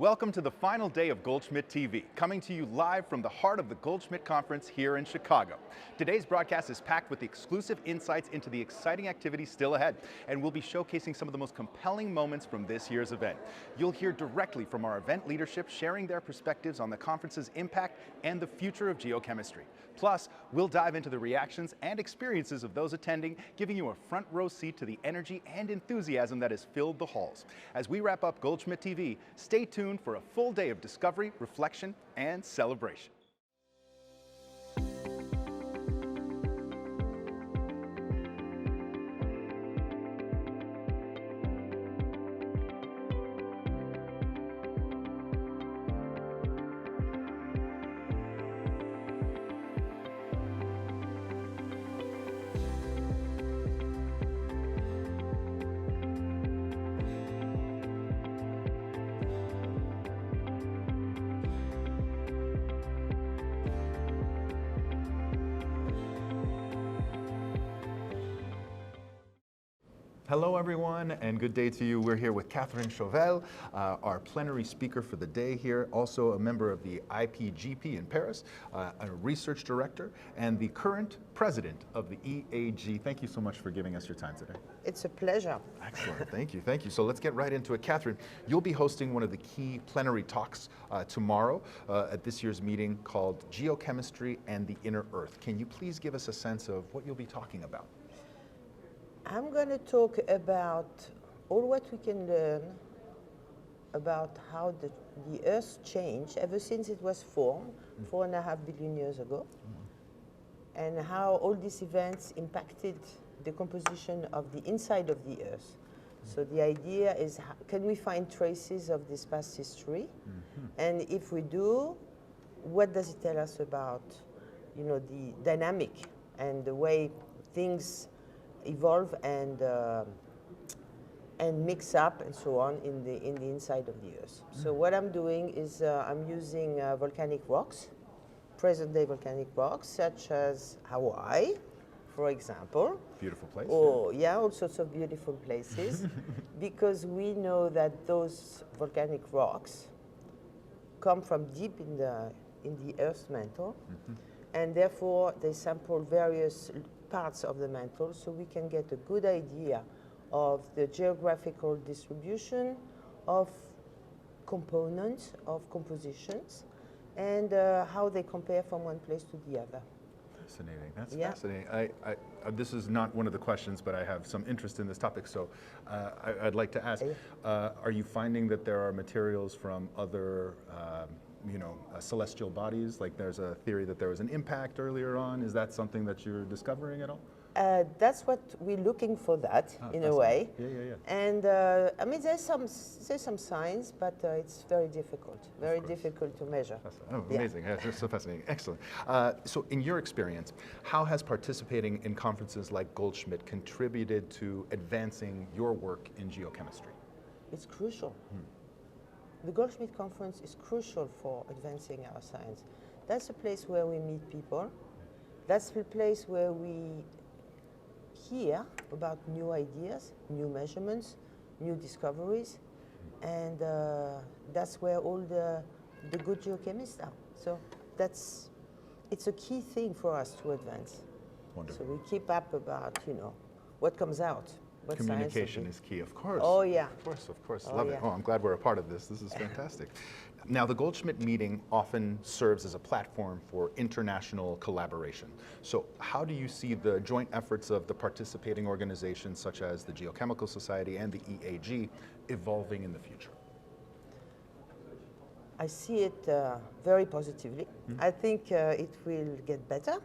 Welcome to the final day of Goldschmidt TV, coming to you live from the heart of the Goldschmidt Conference here in Chicago. Today's broadcast is packed with exclusive insights into the exciting activities still ahead, and we'll be showcasing some of the most compelling moments from this year's event. You'll hear directly from our event leadership sharing their perspectives on the conference's impact and the future of geochemistry. Plus, we'll dive into the reactions and experiences of those attending, giving you a front row seat to the energy and enthusiasm that has filled the halls. As we wrap up Goldschmidt TV, stay tuned for a full day of discovery, reflection, and celebration. Hello everyone, and good day to you. We're here with Catherine Chauvel, our plenary speaker for the day here, also a member of the IPGP in Paris, a research director, and the current president of the EAG. Thank you so much for giving us your time today. It's a pleasure. Excellent, thank you, thank you. So let's get right into it. Catherine, you'll be hosting one of the key plenary talks tomorrow at this year's meeting called Geochemistry and the Inner Earth. Can you please give us a sense of what you'll be talking about? I'm going to talk about all what we can learn about how the Earth changed ever since it was formed 4.5 billion years ago, and how all these events impacted the composition of the inside of the Earth. So the idea is, can we find traces of this past history? And if we do, what does it tell us about, the dynamic and the way things evolve and mix up and so on in the inside of the Earth. So what I'm doing is I'm using volcanic rocks, present-day volcanic rocks, such as Hawaii, for example. Beautiful place. Oh, yeah, all sorts of beautiful places, because we know that those volcanic rocks come from deep in the Earth's mantle, and therefore they sample various parts of the mantle, so we can get a good idea of the geographical distribution of components, of compositions, and how they compare from one place to the other. Fascinating. That's fascinating. This is not one of the questions, but I have some interest in this topic, so I'd like to ask, are you finding that there are materials from other celestial bodies? Like there's a theory that there was an impact earlier on. Is that something that you're discovering at all? That's what we're looking for, that in a way. Yeah. And I mean, there's some signs, but it's very difficult to measure. Oh, amazing. Yeah, that's so fascinating. Excellent. So in your experience, how has participating in conferences like Goldschmidt contributed to advancing your work in geochemistry? It's crucial. The Goldschmidt Conference is crucial for advancing our science. That's a place where we meet people. That's the place where we hear about new ideas, new measurements, new discoveries, and that's where all the good geochemists are. So it's a key thing for us to advance. Wonderful. So we keep up about, what comes out. Communication is key, of course. Oh, yeah. Of course. Love it. Oh, I'm glad we're a part of this. This is fantastic. Now, the Goldschmidt Meeting often serves as a platform for international collaboration. So how do you see the joint efforts of the participating organizations, such as the Geochemical Society and the EAG, evolving in the future? I see it very positively. I think it will get better.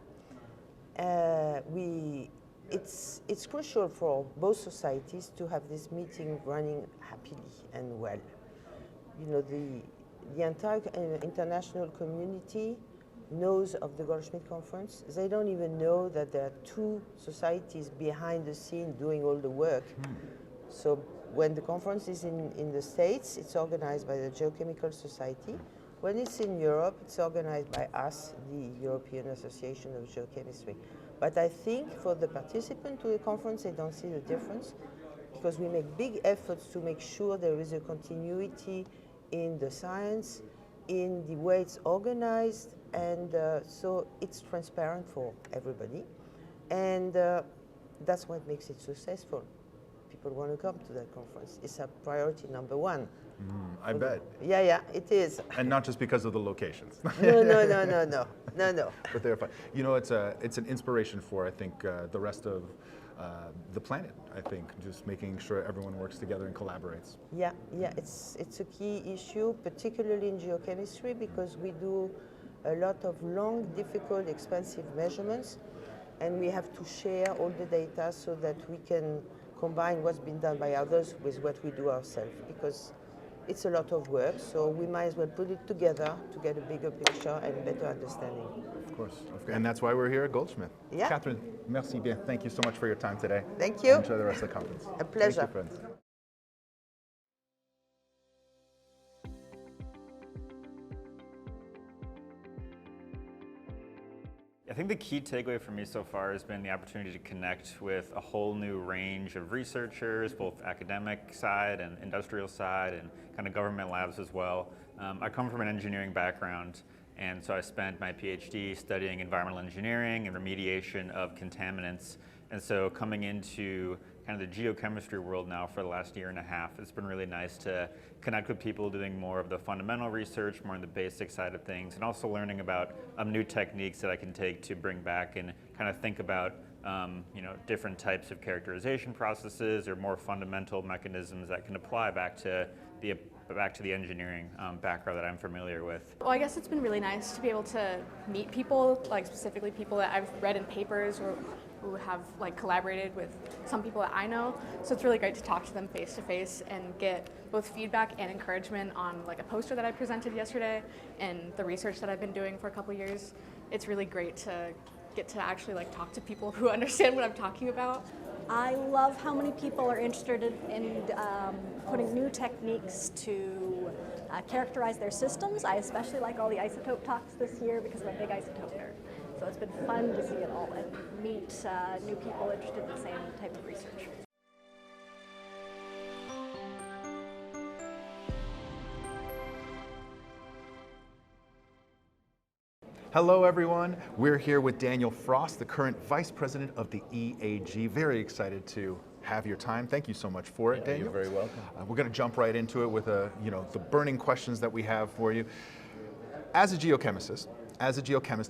It's crucial for both societies to have this meeting running happily and well. The entire international community knows of the Goldschmidt Conference. They don't even know that there are two societies behind the scene doing all the work. So when the conference is in the States, it's organized by the Geochemical Society. When it's in Europe, it's organized by us, the European Association of Geochemistry. But I think for the participant to the conference, they don't see the difference, because we make big efforts to make sure there is a continuity in the science, in the way it's organized, and so it's transparent for everybody. And that's what makes it successful. People want to come to that conference. It's a priority number one. I bet. Yeah, it is. And not just because of the locations. No. But they're fun. You know, it's an inspiration for, I think, the rest of the planet. I think just making sure everyone works together and collaborates. Yeah, it's a key issue, particularly in geochemistry, because we do a lot of long, difficult, expensive measurements, and we have to share all the data so that we can combine what's been done by others with what we do ourselves, because it's a lot of work, so we might as well put it together to get a bigger picture and better understanding. Of course. And that's why we're here at Goldschmidt. Yeah. Catherine, merci bien. Thank you so much for your time today. Thank you. Enjoy the rest of the conference. A pleasure. Thank you, friends. I think the key takeaway for me so far has been the opportunity to connect with a whole new range of researchers, both academic side and industrial side, and kind of government labs as well. I come from an engineering background, and so I spent my PhD studying environmental engineering and remediation of contaminants. And so coming into kind of the geochemistry world now for the last year and a half, it's been really nice to connect with people doing more of the fundamental research, more on the basic side of things, and also learning about new techniques that I can take to bring back and kind of think about different types of characterization processes or more fundamental mechanisms that can apply back to the engineering background that I'm familiar with. Well, I guess it's been really nice to be able to meet people, like specifically people that I've read in papers or who have like collaborated with some people that I know. So it's really great to talk to them face to face and get both feedback and encouragement on like a poster that I presented yesterday and the research that I've been doing for a couple years. It's really great to get to actually like talk to people who understand what I'm talking about. I love how many people are interested in putting new techniques to characterize their systems. I especially like all the isotope talks this year because I'm a big isotope nerd. So it's been fun to see it all and meet new people interested in the same type of research. Hello, everyone. We're here with Daniel Frost, the current Vice President of the EAG. Very excited to have your time. Thank you so much for it, Daniel. You're very welcome. We're going to jump right into it with the burning questions that we have for you. As a geochemist,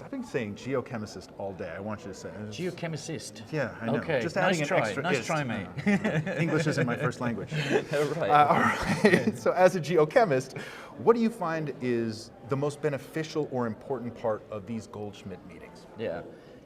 I've been saying geochemist all day. I want you to say it. Geochemist. Yeah, I know. Okay, Just nice adding try. an extra Nice ist. try, mate. English isn't my first language. Right. All right. So as a geochemist, what do you find is the most beneficial or important part of these Goldschmidt meetings?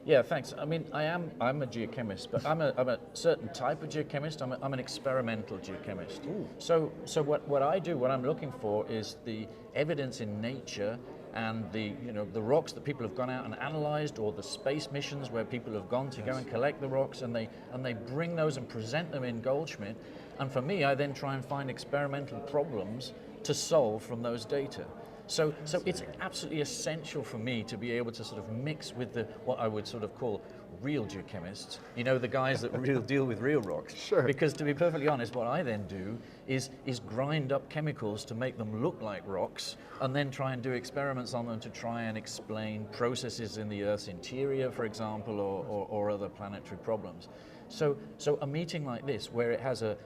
Yeah, thanks. I mean, I'm a geochemist, but I'm a certain type of geochemist. I'm an experimental geochemist. Ooh. So what I do, what I'm looking for is the evidence in nature and the rocks that people have gone out and analyzed, or the space missions where people have gone to go and collect the rocks, and they bring those and present them in Goldschmidt. And for me, I then try and find experimental problems to solve from those data. So it's absolutely essential for me to be able to sort of mix with what I would sort of call real geochemists, the guys that deal with real rocks. Sure. Because to be perfectly honest, what I then do is grind up chemicals to make them look like rocks, and then try and do experiments on them to try and explain processes in the Earth's interior, for example, or other planetary problems. So a meeting like this, where it has a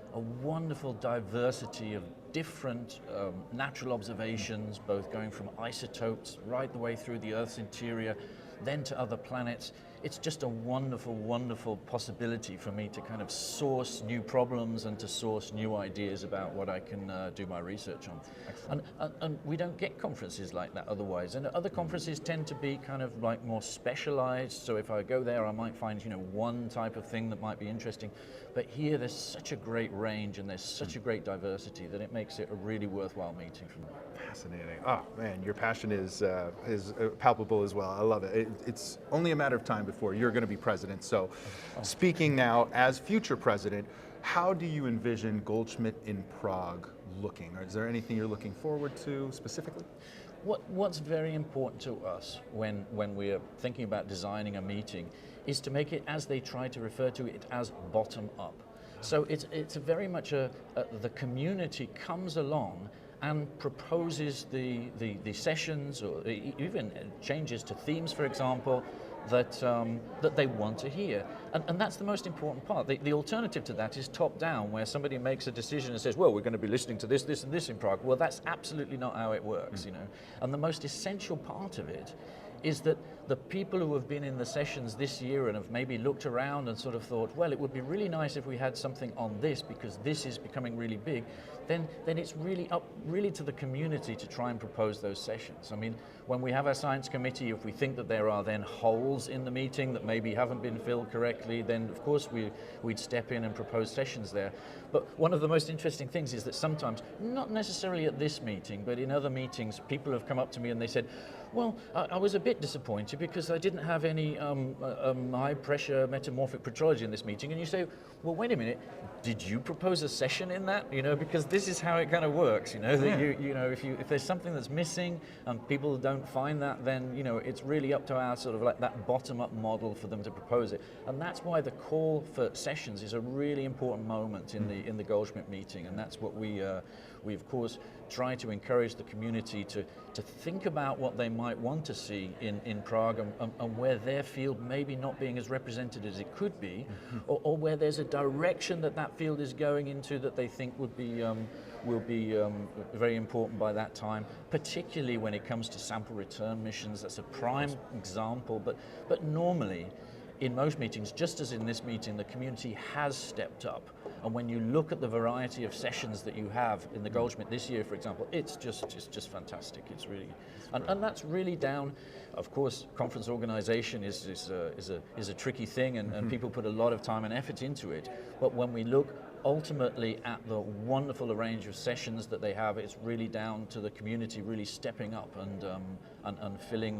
wonderful diversity of different natural observations, both going from isotopes right the way through the Earth's interior, then to other planets. It's just a wonderful, wonderful possibility for me to kind of source new problems and to source new ideas about what I can do my research on. And we don't get conferences like that otherwise. And other conferences tend to be kind of like more specialized. So if I go there, I might find, one type of thing that might be interesting. But here there's such a great range and there's such a great diversity that it makes it a really worthwhile meeting for me. Fascinating. Oh man, your passion is palpable as well. I love it. It's only a matter of time before you're going to be president. So speaking now as future president, how do you envision Goldschmidt in Prague looking? Or is there anything you're looking forward to specifically? What's very important to us when we are thinking about designing a meeting is to make it, as they try to refer to it, as bottom up. So it's very much the community comes along and proposes the sessions or even changes to themes, for example, that they want to hear. And that's the most important part. The alternative to that is top down, where somebody makes a decision and says, well, we're going to be listening to this, this, and this in Prague. Well, that's absolutely not how it works, you know. And the most essential part of it is that the people who have been in the sessions this year and have maybe looked around and sort of thought, well, it would be really nice if we had something on this because this is becoming really big, then it's really up to the community to try and propose those sessions. I mean, when we have our science committee, if we think that there are then holes in the meeting that maybe haven't been filled correctly, then of course we'd step in and propose sessions there. But one of the most interesting things is that sometimes, not necessarily at this meeting, but in other meetings, people have come up to me and they said, well, I was a bit disappointed because I didn't have any high pressure metamorphic petrology in this meeting. And you say, well, wait a minute, did you propose a session in that? You know, because this is how it kind of works, you know, that you know, if there's something that's missing and people don't find that, then, you know, it's really up to our sort of like that bottom-up model for them to propose it. And that's why the call for sessions is a really important moment in the Goldschmidt meeting. And that's what we of course try to encourage the community to think about what they might want to see in Prague and where their field maybe not being as represented as it could be, or where there's a direction that field is going into that they think will be very important by that time, particularly when it comes to sample return missions. That's a prime example, but normally in most meetings, just as in this meeting, the community has stepped up. And when you look at the variety of sessions that you have in the Goldschmidt this year, for example, it's just fantastic. It's really, and that's really down. Of course, conference organization is a tricky thing, and people put a lot of time and effort into it. But when we look ultimately at the wonderful range of sessions that they have, it's really down to the community really stepping up and filling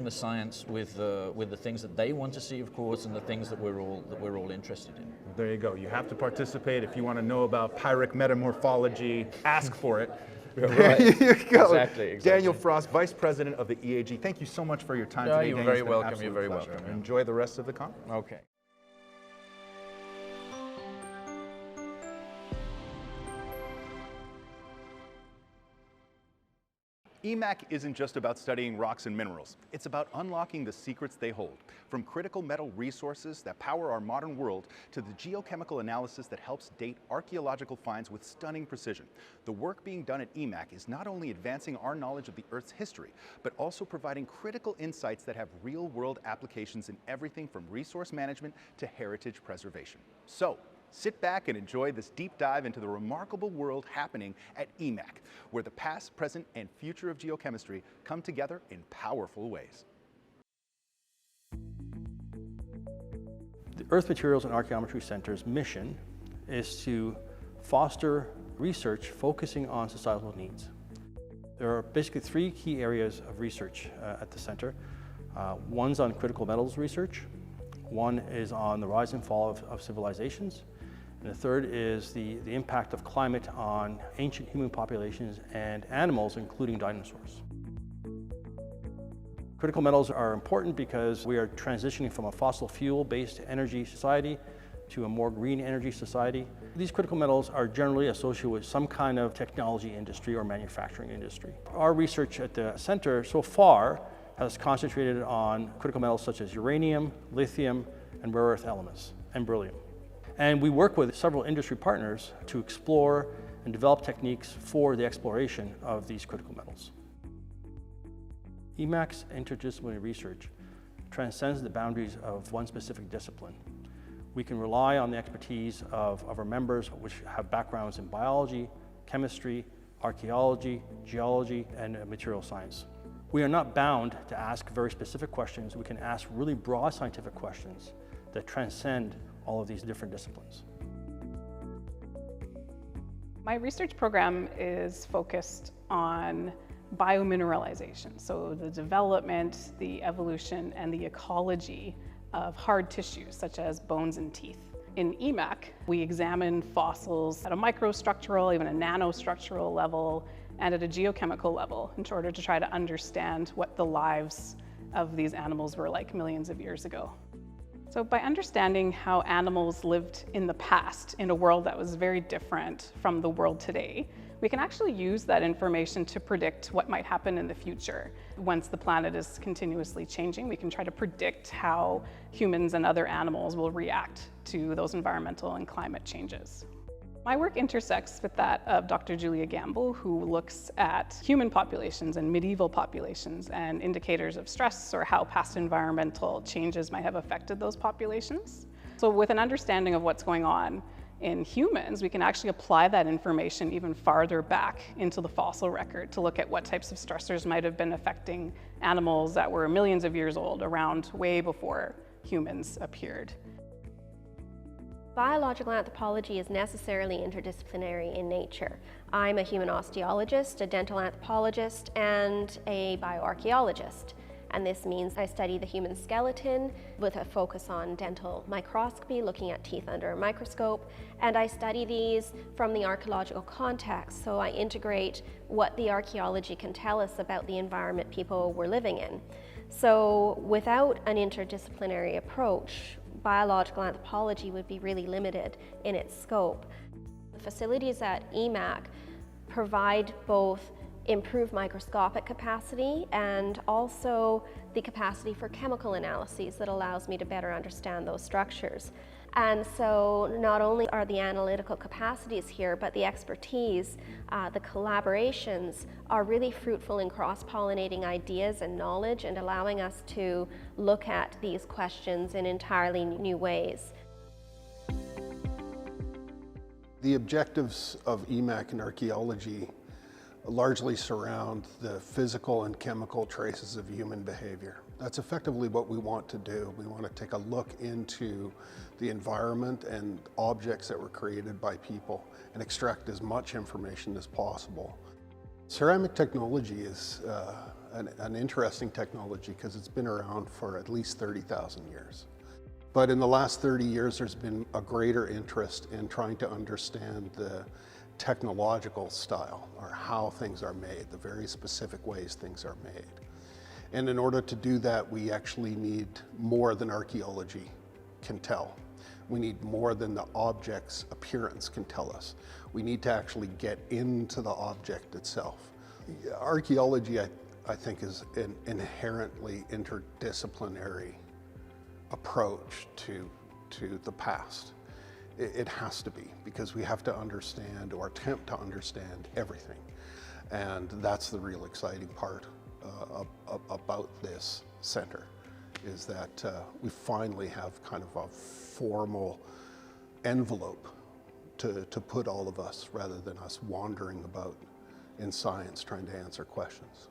the science with the things that they want to see, of course, and the things that we're all interested in. There you go. You have to participate. If you want to know about pyrrhic metamorphology, ask for it. Right. There you go. Exactly. Daniel Frost, Vice President of the EAG. Thank you so much for your time today. You're Daniel. very It's been an welcome. absolute You're very pleasure. welcome. Enjoy the rest of the conference. Okay. EMAC isn't just about studying rocks and minerals. It's about unlocking the secrets they hold, from critical metal resources that power our modern world to the geochemical analysis that helps date archaeological finds with stunning precision. The work being done at EMAC is not only advancing our knowledge of the Earth's history, but also providing critical insights that have real-world applications in everything from resource management to heritage preservation. So, sit back and enjoy this deep dive into the remarkable world happening at EMAC, where the past, present, and future of geochemistry come together in powerful ways. The Earth Materials and Archaeometry Center's mission is to foster research focusing on societal needs. There are basically three key areas of research at the center. One's on critical metals research, one is on the rise and fall of civilizations, and the third is the impact of climate on ancient human populations and animals, including dinosaurs. Critical metals are important because we are transitioning from a fossil fuel-based energy society to a more green energy society. These critical metals are generally associated with some kind of technology industry or manufacturing industry. Our research at the center so far has concentrated on critical metals such as uranium, lithium, and rare earth elements, and beryllium. And we work with several industry partners to explore and develop techniques for the exploration of these critical metals. EMAC's interdisciplinary research transcends the boundaries of one specific discipline. We can rely on the expertise of our members, which have backgrounds in biology, chemistry, archaeology, geology, and material science. We are not bound to ask very specific questions. We can ask really broad scientific questions that transcend all of these different disciplines. My research program is focused on biomineralization, so the development, the evolution, and the ecology of hard tissues such as bones and teeth. In EMAC, we examine fossils at a microstructural, even a nanostructural level, and at a geochemical level in order to try to understand what the lives of these animals were like millions of years ago. So by understanding how animals lived in the past in a world that was very different from the world today, we can actually use that information to predict what might happen in the future. Once the planet is continuously changing, we can try to predict how humans and other animals will react to those environmental and climate changes. My work intersects with that of Dr. Julia Gamble, who looks at human populations and medieval populations and indicators of stress or how past environmental changes might have affected those populations. So with an understanding of what's going on in humans, we can actually apply that information even farther back into the fossil record to look at what types of stressors might have been affecting animals that were millions of years old, around way before humans appeared. Biological anthropology is necessarily interdisciplinary in nature. I'm a human osteologist, a dental anthropologist, and a bioarchaeologist. And this means I study the human skeleton with a focus on dental microscopy, looking at teeth under a microscope. And I study these from the archaeological context, so I integrate what the archaeology can tell us about the environment people were living in. So without an interdisciplinary approach, biological anthropology would be really limited in its scope. The facilities at EMAC provide both improved microscopic capacity and also the capacity for chemical analyses that allows me to better understand those structures. And so not only are the analytical capacities here, but the expertise, the collaborations are really fruitful in cross-pollinating ideas and knowledge and allowing us to look at these questions in entirely new ways. The objectives of EMAC in archaeology largely surround the physical and chemical traces of human behavior. That's effectively what we want to do. We want to take a look into the environment and objects that were created by people and extract as much information as possible. Ceramic technology is an interesting technology because it's been around for at least 30,000 years. But in the last 30 years, there's been a greater interest in trying to understand the technological style, or how things are made, the very specific ways things are made. And in order to do that, we actually need more than archaeology can tell. We need more than the object's appearance can tell us. We need to actually get into the object itself. Archaeology, I think, is an inherently interdisciplinary approach to the past. It has to be, because we have to understand, or attempt to understand, everything. And that's the real exciting part about this center, is that we finally have kind of a formal envelope to put all of us, rather than us wandering about in science trying to answer questions.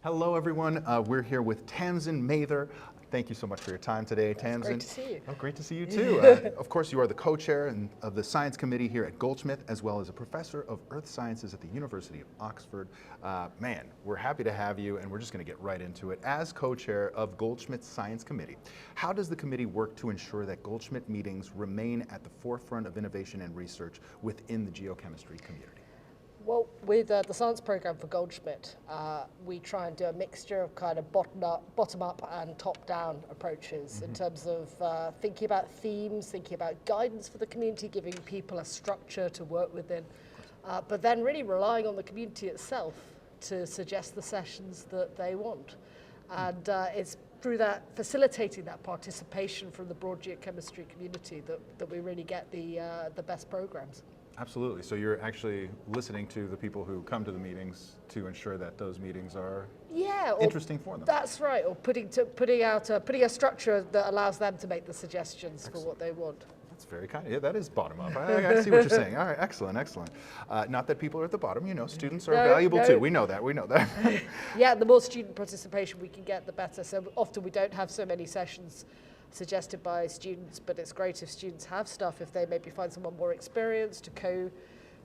Hello, everyone. We're here with Tamsin Mather. Thank you so much for your time today, Tamsin. Great to see you. Oh, great to see you too. Of course, you are the co-chair of the science committee here at Goldschmidt, as well as a professor of earth sciences at the University of Oxford. Man, we're happy to have you, and we're just going to get right into it. As co-chair of Goldschmidt's science committee, how does the committee work to ensure that Goldschmidt meetings remain at the forefront of innovation and research within the geochemistry community? Well, with the science program for Goldschmidt, we try and do a mixture of kind of bottom up and top down approaches in terms of thinking about themes, thinking about guidance for the community, giving people a structure to work within, but then really relying on the community itself to suggest the sessions that they want. And it's through that, facilitating that participation from the broad geochemistry community that we really get the best programs. Absolutely. So you're actually listening to the people who come to the meetings to ensure that those meetings are interesting for them. That's right. Or putting a structure that allows them to make the suggestions for what they want. That's very kind. Yeah, that is bottom up. I see what you're saying. All right, excellent, excellent. Not that people are at the bottom. You know, students are valuable too. We know that. We know that. Yeah, the more student participation we can get, the better. So often we don't have so many sessions suggested by students, but it's great if students have stuff, if they maybe find someone more experienced to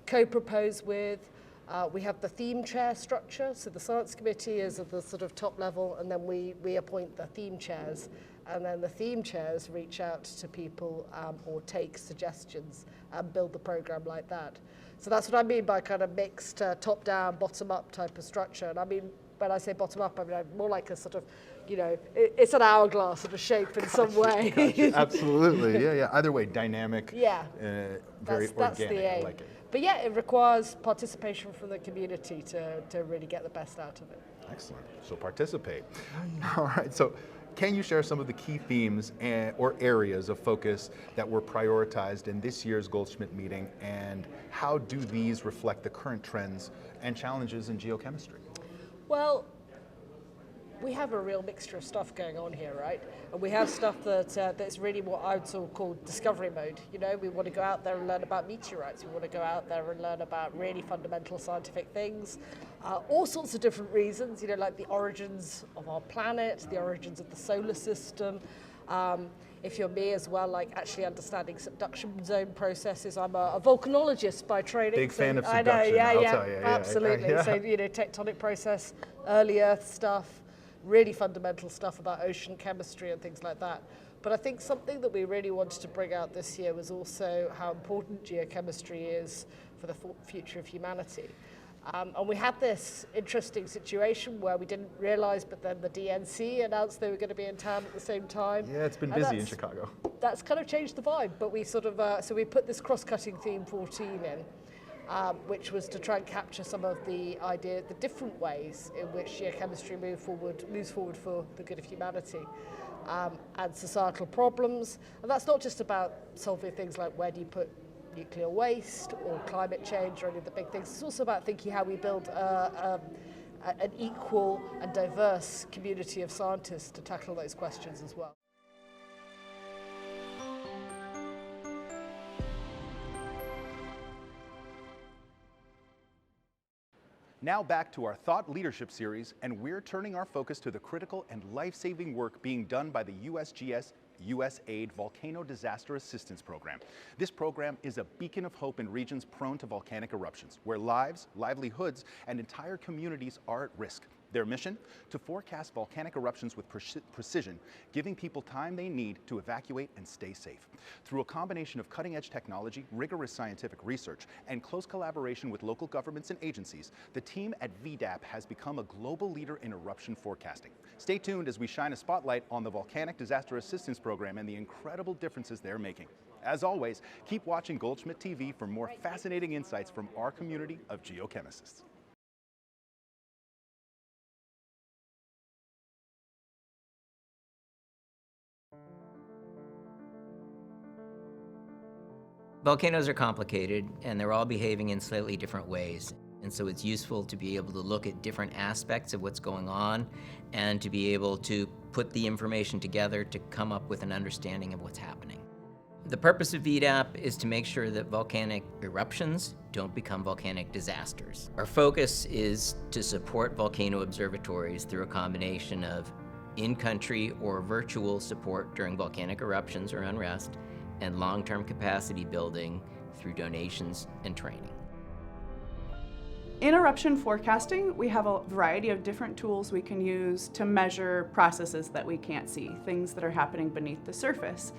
co-propose with. We have the theme chair structure, so the science committee is at the sort of top level, and then we appoint the theme chairs, and then the theme chairs reach out to people or take suggestions and build the program like that. So that's what I mean by kind of mixed top-down, bottom-up type of structure. And I mean, when I say bottom-up, I mean more like a sort of, you know, it's an hourglass sort of shape in some way. Gotcha. Absolutely, yeah. Either way, dynamic, yeah. Very That's organic, the aim. I like it. But yeah, it requires participation from the community to really get the best out of it. Excellent, so participate. All right, so can you share some of the key themes or areas of focus that were prioritized in this year's Goldschmidt meeting, and how do these reflect the current trends and challenges in geochemistry? Well, we have a real mixture of stuff going on here, right? And we have stuff that's really what I would sort of call discovery mode. You know, we want to go out there and learn about meteorites. We want to go out there and learn about really fundamental scientific things. All sorts of different reasons, you know, like the origins of our planet, the origins of the solar system. If you're me as well, like actually understanding subduction zone processes. I'm a volcanologist by training. Big fan of subduction, I know, I'll tell you. Absolutely. Yeah. So, you know, tectonic process, early Earth stuff, really fundamental stuff about ocean chemistry and things like that. But I think something that we really wanted to bring out this year was also how important geochemistry is for the future of humanity. And we had this interesting situation where we didn't realize, but then the DNC announced they were going to be in town at the same time. Yeah, it's been busy in Chicago. That's kind of changed the vibe, but we sort of, so we put this cross-cutting theme 14 in, which was to try and capture some of the different ways in which geochemistry moves forward for the good of humanity. And societal problems. And that's not just about solving things like where do you put nuclear waste or climate change or any of the big things. It's also about thinking how we build an equal and diverse community of scientists to tackle those questions as well. Now back to our Thought Leadership series, and we're turning our focus to the critical and life-saving work being done by the USGS USAID Volcano Disaster Assistance Program. This program is a beacon of hope in regions prone to volcanic eruptions, where lives, livelihoods, and entire communities are at risk. Their mission? To forecast volcanic eruptions with precision, giving people time they need to evacuate and stay safe. Through a combination of cutting-edge technology, rigorous scientific research, and close collaboration with local governments and agencies, the team at VDAP has become a global leader in eruption forecasting. Stay tuned as we shine a spotlight on the Volcanic Disaster Assistance Program and the incredible differences they're making. As always, keep watching Goldschmidt TV for more fascinating insights from our community of geochemists. Volcanoes are complicated, and they're all behaving in slightly different ways. And so it's useful to be able to look at different aspects of what's going on and to be able to put the information together to come up with an understanding of what's happening. The purpose of VDAP is to make sure that volcanic eruptions don't become volcanic disasters. Our focus is to support volcano observatories through a combination of in-country or virtual support during volcanic eruptions or unrest, and long-term capacity building through donations and training. In eruption forecasting, we have a variety of different tools we can use to measure processes that we can't see, things that are happening beneath the surface.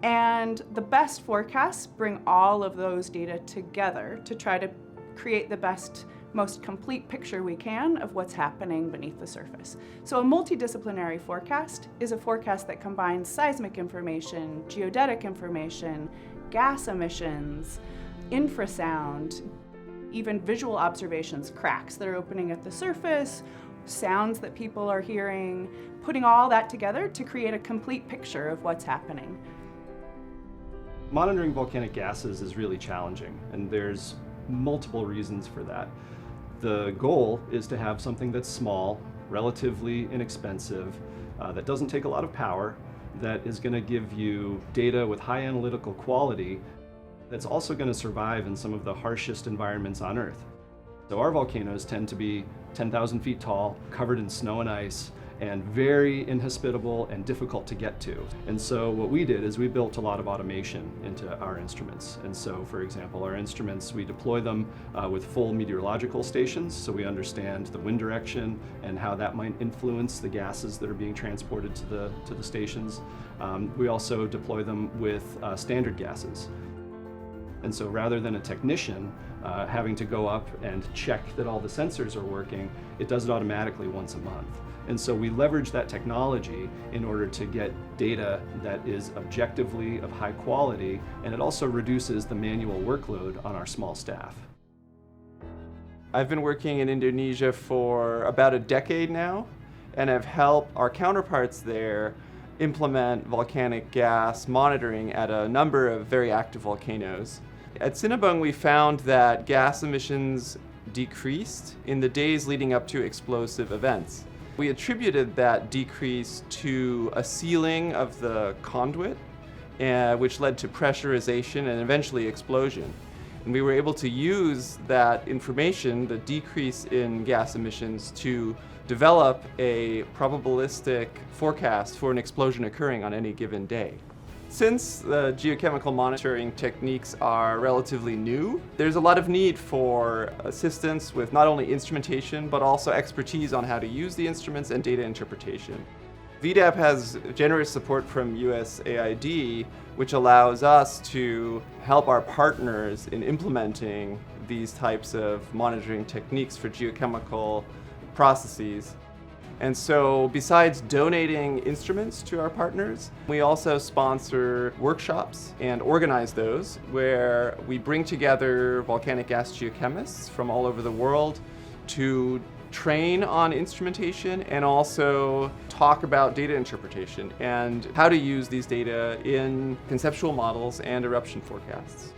And the best forecasts bring all of those data together to try to create the best, most complete picture we can of what's happening beneath the surface. So a multidisciplinary forecast is a forecast that combines seismic information, geodetic information, gas emissions, infrasound, even visual observations, cracks that are opening at the surface, sounds that people are hearing, putting all that together to create a complete picture of what's happening. Monitoring volcanic gases is really challenging, and there's multiple reasons for that. The goal is to have something that's small, relatively inexpensive, that doesn't take a lot of power, that is going to give you data with high analytical quality, that's also going to survive in some of the harshest environments on Earth. So our volcanoes tend to be 10,000 feet tall, covered in snow and ice, and very inhospitable and difficult to get to. And so what we did is we built a lot of automation into our instruments. And so, for example, our instruments, we deploy them with full meteorological stations, so we understand the wind direction and how that might influence the gases that are being transported to the stations. We also deploy them with standard gases. And so rather than a technician having to go up and check that all the sensors are working, it does it automatically once a month. And so we leverage that technology in order to get data that is objectively of high quality, and it also reduces the manual workload on our small staff. I've been working in Indonesia for about a decade now, and I've helped our counterparts there implement volcanic gas monitoring at a number of very active volcanoes. At Sinabung, we found that gas emissions decreased in the days leading up to explosive events. We attributed that decrease to a sealing of the conduit, which led to pressurization and eventually explosion. And we were able to use that information, the decrease in gas emissions, to develop a probabilistic forecast for an explosion occurring on any given day. Since the geochemical monitoring techniques are relatively new, there's a lot of need for assistance with not only instrumentation, but also expertise on how to use the instruments and data interpretation. VDAP has generous support from USAID, which allows us to help our partners in implementing these types of monitoring techniques for geochemical processes. And so besides donating instruments to our partners, we also sponsor workshops and organize those where we bring together volcanic gas geochemists from all over the world to train on instrumentation and also talk about data interpretation and how to use these data in conceptual models and eruption forecasts.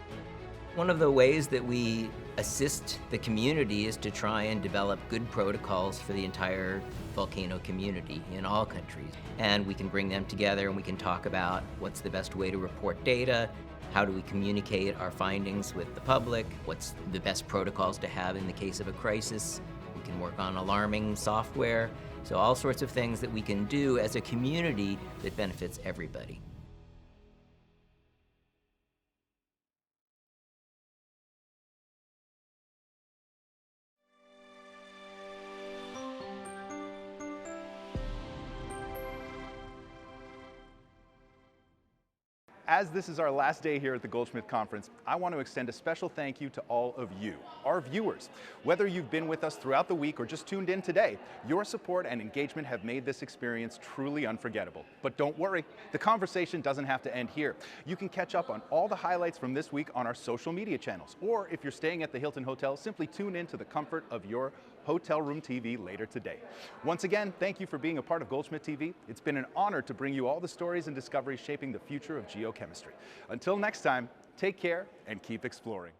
One of the ways that we assist the community is to try and develop good protocols for the entire volcano community in all countries. And we can bring them together and we can talk about what's the best way to report data, how do we communicate our findings with the public, what's the best protocols to have in the case of a crisis. We can work on alarming software. So all sorts of things that we can do as a community that benefits everybody. As this is our last day here at the Goldschmidt Conference, I want to extend a special thank you to all of you, our viewers. Whether you've been with us throughout the week or just tuned in today, your support and engagement have made this experience truly unforgettable. But don't worry, the conversation doesn't have to end here. You can catch up on all the highlights from this week on our social media channels, or if you're staying at the Hilton Hotel, simply tune in to the comfort of your hotel room TV later today. Once again, thank you for being a part of Goldschmidt TV. It's been an honor to bring you all the stories and discoveries shaping the future of geochemistry. Until next time, take care and keep exploring.